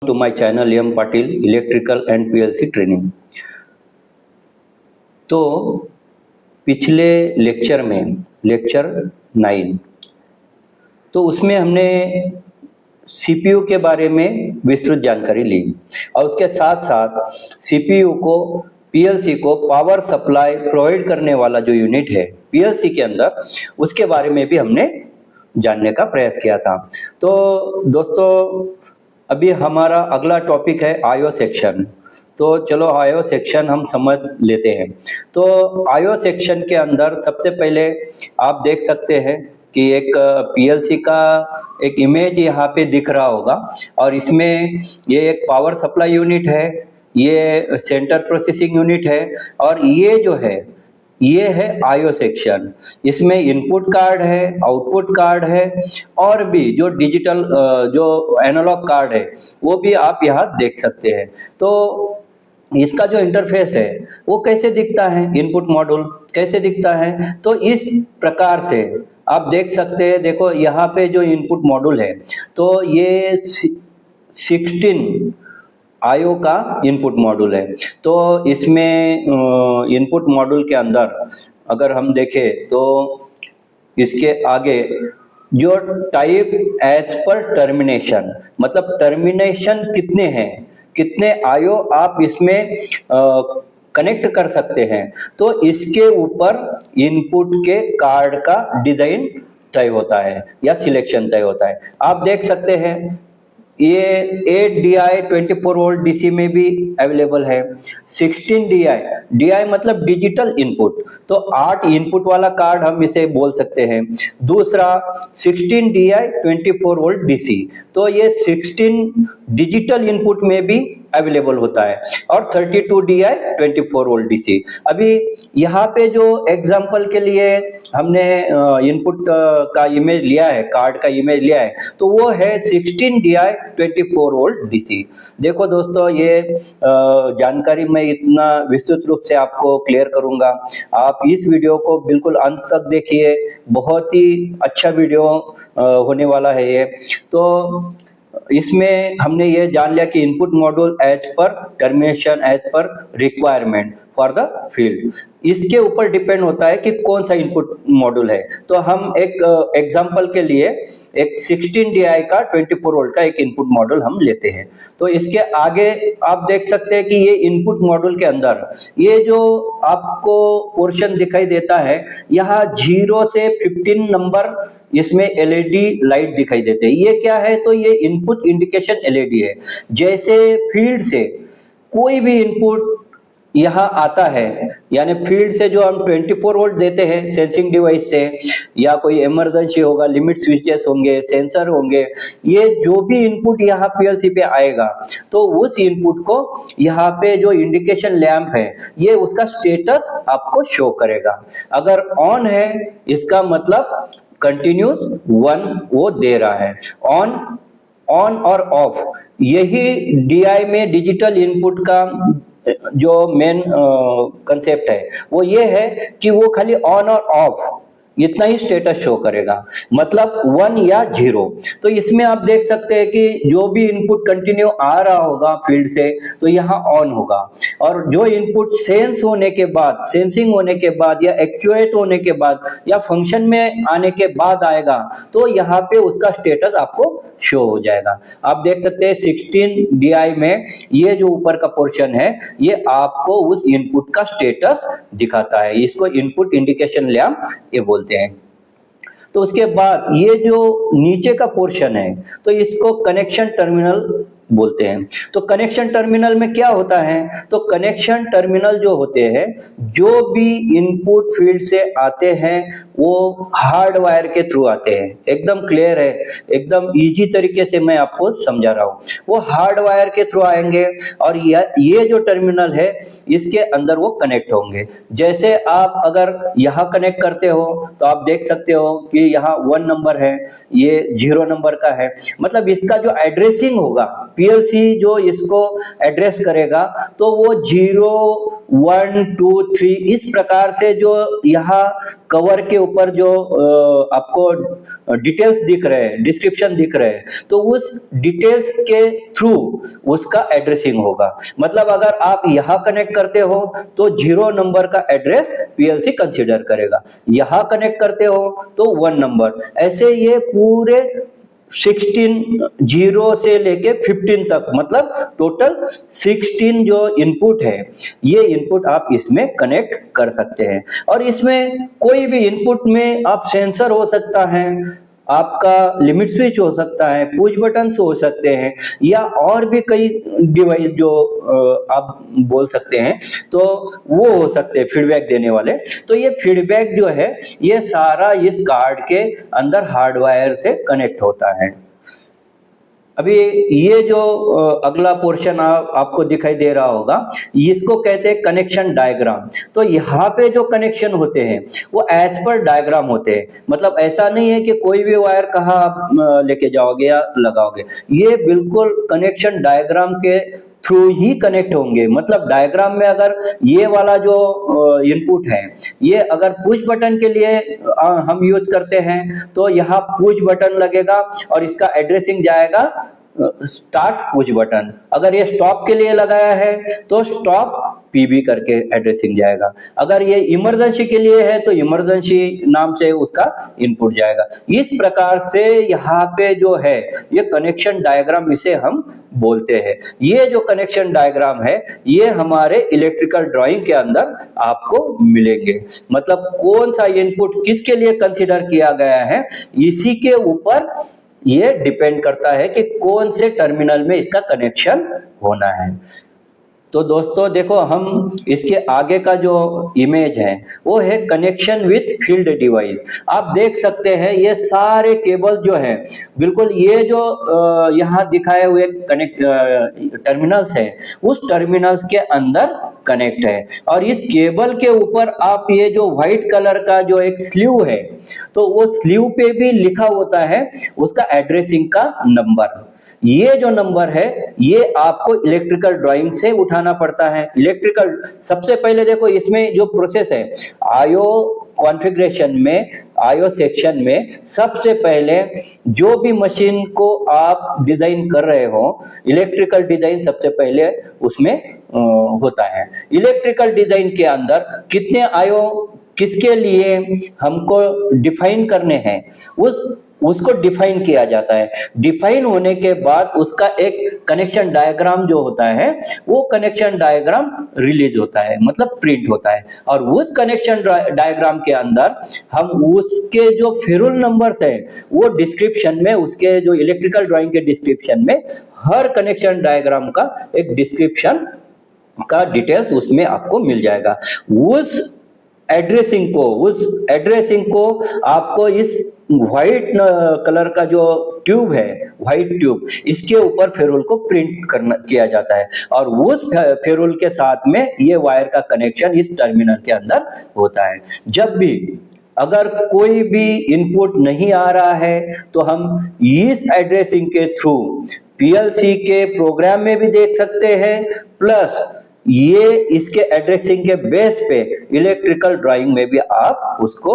to my channel M Patil electrical and PLC training. तो पिछले lecture में lecture 9 तो उसमें हमने सीपीयू के बारे में विस्तृत जानकारी ली और उसके साथ साथ सीपीयू को पीएलसी को पावर सप्लाई प्रोवाइड करने वाला जो यूनिट है पीएलसी के अंदर उसके बारे में भी हमने जानने का प्रयास किया था। तो दोस्तों अभी हमारा अगला टॉपिक है आईओ सेक्शन। तो चलो आईओ सेक्शन हम समझ लेते हैं। तो आईओ सेक्शन के अंदर सबसे पहले आप देख सकते हैं कि एक पीएलसी का एक इमेज यहाँ पे दिख रहा होगा और इसमें ये एक पावर सप्लाई यूनिट है, ये सेंटर प्रोसेसिंग यूनिट है और ये है आईओ सेक्शन। इसमें इनपुट कार्ड है, आउटपुट कार्ड है और भी जो डिजिटल जो एनालॉग कार्ड है वो भी आप यहाँ देख सकते हैं। तो इसका जो इंटरफेस है वो कैसे दिखता है, इनपुट मॉड्यूल कैसे दिखता है, तो इस प्रकार से आप देख सकते हैं। देखो यहाँ पे जो इनपुट मॉड्यूल है तो ये 16 आईओ का इनपुट मॉड्यूल है। तो इसमें इनपुट मॉड्यूल के अंदर अगर हम देखें तो इसके आगे जो टाइप एज पर टर्मिनेशन, मतलब टर्मिनेशन कितने हैं, कितने आईओ आप इसमें कनेक्ट कर सकते हैं, तो इसके ऊपर इनपुट के कार्ड का डिजाइन तय होता है या सिलेक्शन तय होता है। आप देख सकते हैं ये 8DI 24 वोल्ट डीसी में भी अवेलेबल है। 16DI मतलब डिजिटल इनपुट, तो 8 इनपुट वाला कार्ड हम इसे बोल सकते हैं। दूसरा 16DI 24 वोल्ट डीसी, तो ये 16 डिजिटल इनपुट में भी अवेलेबल होता है और 32DI 24 वोल्ट डीसी। अभी यहाँ पे जो एग्जांपल के लिए हमने इनपुट का इमेज लिया है, कार्ड का इमेज लिया है, तो वो है 16DI 24 वोल्ट डीसी। देखो दोस्तों ये जानकारी मैं इतना विस्तृत रूप से आपको क्लियर करूंगा, आप इस वीडियो को बिल्कुल अंत तक देखिए, बहुत ही अच्छा वीडियो होने वाला है ये। तो इसमें हमने ये जान लिया कि input module as per termination as per requirement for the field, इसके ऊपर डिपेंड होता है कि कौन सा इनपुट मॉड्यूल है। तो हम एक एग्जांपल के लिए एक 16DI का 24 वोल्ट का एक इनपुट मॉड्यूल हम लेते हैं। तो इसके आगे आप देख सकते हैं कि ये इनपुट मॉड्यूल के अंदर ये जो आपको पोर्शन दिखाई देता है, यहाँ 0 से 15 नंबर इसमें एलईडी लाइट दिखाई देते हैं। ये क्या है, तो ये इनपुट इंडिकेशन एलईडी है। जैसे फील्ड से कोई भी इनपुट यहाँ आता है, यानी फील्ड से जो हम 24 वोल्ट देते हैं सेंसिंग डिवाइस से, या कोई इमरजेंसी होगा, लिमिट स्विचेस होंगे, सेंसर होंगे, ये जो भी इनपुट यहाँ पीएलसी पे आएगा तो उस इनपुट को यहाँ पे जो इंडिकेशन लैंप है ये उसका स्टेटस आपको शो करेगा। अगर ऑन है इसका मतलब कंटिन्यूस 1 वो दे रहा है। ऑन और ऑफ, यही डीआई में डिजिटल इनपुट का जो मेन कंसेप्ट है वो ये है कि वो खाली ऑन और ऑफ इतना ही स्टेटस शो करेगा, मतलब 1 या 0। तो इसमें आप देख सकते हैं कि जो भी इनपुट कंटिन्यू आ रहा होगा फील्ड से तो यहाँ ऑन होगा, और जो इनपुट सेंस होने के बाद, सेंसिंग होने के बाद या एक्चुएट होने के बाद या फंक्शन में आने के बाद आएगा तो यहाँ पे उसका स्टेटस आपको शो हो जाएगा। आप देख सकते हैं 16DI में ये जो ऊपर का पोर्शन है ये आपको उस इनपुट का स्टेटस दिखाता है, इसको इनपुट इंडिकेशन लैंप ये बोलते हैं। तो उसके बाद ये जो नीचे का पोर्शन है तो इसको कनेक्शन टर्मिनल बोलते हैं। तो कनेक्शन टर्मिनल में क्या होता है, तो कनेक्शन टर्मिनल जो होते हैं, जो भी इनपुट फील्ड से आते हैं वो हार्ड वायर के थ्रू आते हैं। एकदम क्लियर है, एकदम इजी तरीके से मैं आपको समझा रहा हूँ। वो हार्ड वायर के थ्रू आएंगे और ये जो टर्मिनल है इसके अंदर वो कनेक्ट होंगे। जैसे आप अगर यहाँ कनेक्ट करते हो तो आप देख सकते हो कि यहाँ 1 नंबर है, ये 0 नंबर का है, मतलब इसका जो एड्रेसिंग होगा पीएलसी जो इसको एड्रेस करेगा तो वो 0 1 2 3 इस प्रकार से जो यहाँ कवर के ऊपर जो आपको डिटेल्स दिख रहे हैं, डिस्क्रिप्शन दिख रहे हैं, तो उस डिटेल्स के थ्रू उसका एड्रेसिंग होगा। मतलब अगर आप यहाँ कनेक्ट करते हो तो 0 नंबर का एड्रेस पीएलसी कंसीडर करेगा, यहाँ कनेक्ट करते हो तो 1 नंबर, ऐसे ये पूरे 16 0 से लेके 15 तक, मतलब टोटल 16 जो इनपुट है, ये इनपुट आप इसमें कनेक्ट कर सकते हैं। और इसमें कोई भी इनपुट में आप सेंसर हो सकता है, आपका लिमिट स्विच हो सकता है, पुश बटन्स हो सकते हैं, या और भी कई डिवाइस जो आप बोल सकते हैं, तो वो हो सकते हैं फीडबैक देने वाले। तो ये फीडबैक जो है ये सारा इस कार्ड के अंदर हार्डवायर से कनेक्ट होता है। अभी ये जो अगला पोर्शन आपको दिखाई दे रहा होगा, इसको कहते हैं कनेक्शन डायग्राम। तो यहाँ पे जो कनेक्शन होते हैं वो एज पर डायग्राम होते हैं, मतलब ऐसा नहीं है कि कोई भी वायर कहाँ आप लेके जाओगे या लगाओगे, ये बिल्कुल कनेक्शन डायग्राम के थ्रू ही कनेक्ट होंगे। मतलब डायग्राम में अगर ये वाला जो इनपुट है, ये अगर पुश बटन के लिए हम यूज करते हैं तो यहाँ पुश बटन लगेगा और इसका एड्रेसिंग जाएगा स्टार्ट पुश बटन। अगर ये स्टॉप के लिए लगाया है तो स्टॉप पीबी करके एड्रेसिंग जाएगा। अगर ये इमरजेंसी के लिए है तो इमरजेंसी नाम से उसका इनपुट जाएगा। इस प्रकार से यहाँ पे जो है ये कनेक्शन डायग्राम इसे हम बोलते हैं। ये जो कनेक्शन डायग्राम है ये हमारे इलेक्ट्रिकल ड्राइंग के अंदर आपको मिलेंगे। मतलब कौन सा इनपुट किसके लिए कंसीडर किया गया है, इसी के ऊपर ये डिपेंड करता है कि कौन से टर्मिनल में इसका कनेक्शन होना है। तो दोस्तों देखो, हम इसके आगे का जो इमेज है वो है कनेक्शन विथ फील्ड डिवाइस। आप देख सकते हैं ये सारे केबल जो हैं, बिल्कुल ये जो यहाँ दिखाए हुए टर्मिनल्स हैं, उस टर्मिनल्स के अंदर कनेक्ट है। और इस केबल के ऊपर आप ये जो व्हाइट कलर का जो एक स्लीव है, तो वो स्लीव पे भी लिखा होता है उसका एड्रेसिंग का नंबर। ये जो नंबर है ये आपको इलेक्ट्रिकल ड्राइंग से उठाना पड़ता है। इलेक्ट्रिकल सबसे पहले देखो इसमें जो प्रोसेस है, आईओ कॉन्फ़िगरेशन में, आईओ सेक्शन में सबसे पहले जो भी मशीन को आप डिजाइन कर रहे हो, इलेक्ट्रिकल डिजाइन सबसे पहले उसमें होता है। इलेक्ट्रिकल डिजाइन के अंदर कितने आईओ किसके लिए हमको डिफाइन करने हैं, उसको डिफाइन किया जाता है। डिफाइन होने के बाद उसका एक कनेक्शन डायग्राम जो होता है, वो कनेक्शन डायग्राम रिलीज होता है, मतलब प्रिंट होता है। और उस कनेक्शन डायग्राम के अंदर हम उसके जो फेरुल नंबर्स है वो डिस्क्रिप्शन में, उसके जो इलेक्ट्रिकल ड्राइंग के डिस्क्रिप्शन में, हर कनेक्शन डायग्राम का एक डिस्क्रिप्शन का डिटेल्स उसमें आपको मिल जाएगा। उस एड्रेसिंग को आपको इस व्हाइट कलर का जो ट्यूब है, व्हाइट ट्यूब, इसके ऊपर फेरुल को प्रिंट किया जाता है। और उस फेरुल के साथ में ये वायर का कनेक्शन इस टर्मिनल के अंदर होता है। जब भी अगर कोई भी इनपुट नहीं आ रहा है तो हम इस एड्रेसिंग के थ्रू पीएलसी के प्रोग्राम में भी देख सकते हैं, प्लस ये इसके एड्रेसिंग के बेस पे इलेक्ट्रिकल ड्राइंग में भी आप उसको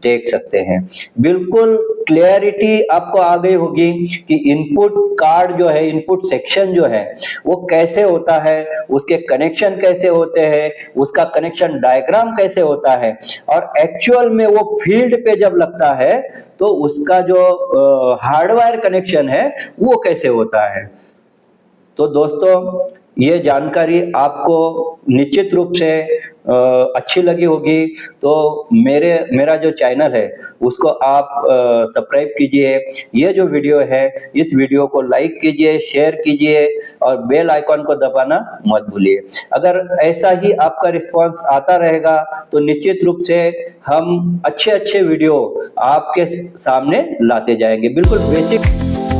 देख सकते हैं। बिल्कुल क्लियरिटी आपको आ गई होगी कि इनपुट कार्ड जो है, इनपुट सेक्शन जो है वो कैसे होता है, उसके कनेक्शन कैसे होते हैं, उसका कनेक्शन डायग्राम कैसे होता है, और एक्चुअल में वो फील्ड पे जब लगता है तो उसका जो हार्डवायर कनेक्शन है वो कैसे होता है। तो दोस्तों ये जानकारी आपको निश्चित रूप से अच्छी लगी होगी, तो मेरा जो चैनल है उसको आप सब्सक्राइब कीजिए। ये जो वीडियो है इस वीडियो को लाइक कीजिए, शेयर कीजिए और बेल आइकॉन को दबाना मत भूलिए। अगर ऐसा ही आपका रिस्पांस आता रहेगा तो निश्चित रूप से हम अच्छे वीडियो आपके सामने लाते जाएंगे। बिल्कुल बेसिक